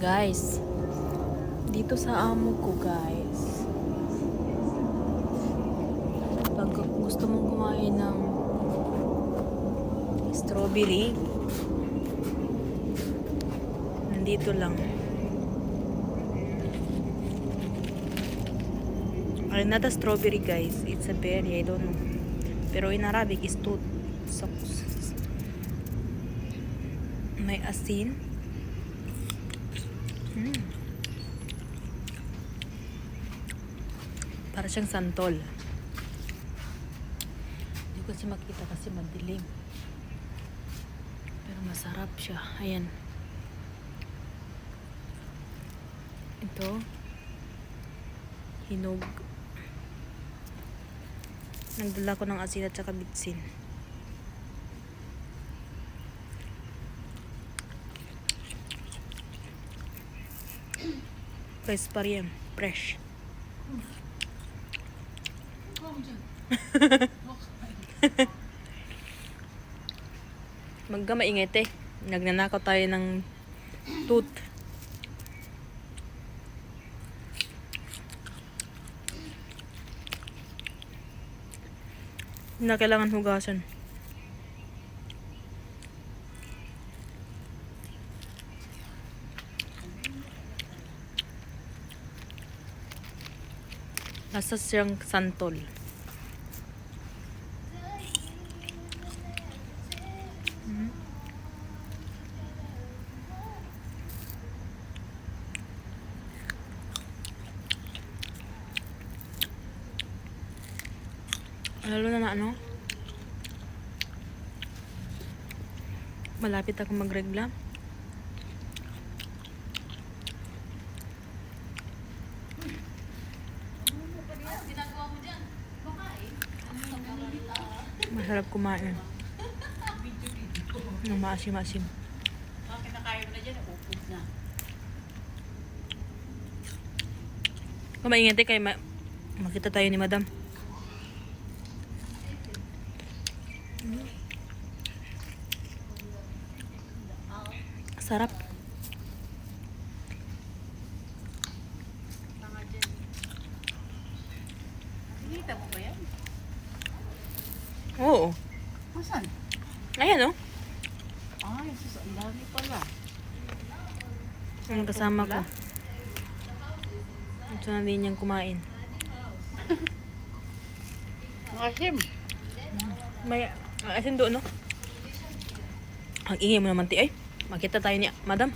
Guys, dito sa amo ko guys, pag gusto mong kumain ng strawberry, nandito lang. Not a strawberry guys, it's a berry, I don't know. Pero in Arabic is tut. May asin. Para siyang santol. Hindi ko kasi makita kasi madilim. Pero masarap siya. Ayan. Ito. Hinog. Nagdala ko ng asin at saka bitsin. Fresh pa rin. Fresh. Magkamaingay te. Nagnanakaw tayo ng tooth. Hindi na kailangan hugasan. Lasa siyang santol. Lalo na ano, malapit ako magregla. Masarap kumain ng maasim-asim. Kinakain mo na dyan, upod na. Kumaingay tayo kay makita tayo ni madam. Sarap. Nakikita mo ba yan? Oo. Masan? Ayan oh. Ay, sus, ang dami pala. Ang kasama ko. Ito na din niyang kumain. Makasim. May asin doon no? Ang ingay mo naman ti ay. Makita tayo ni madam.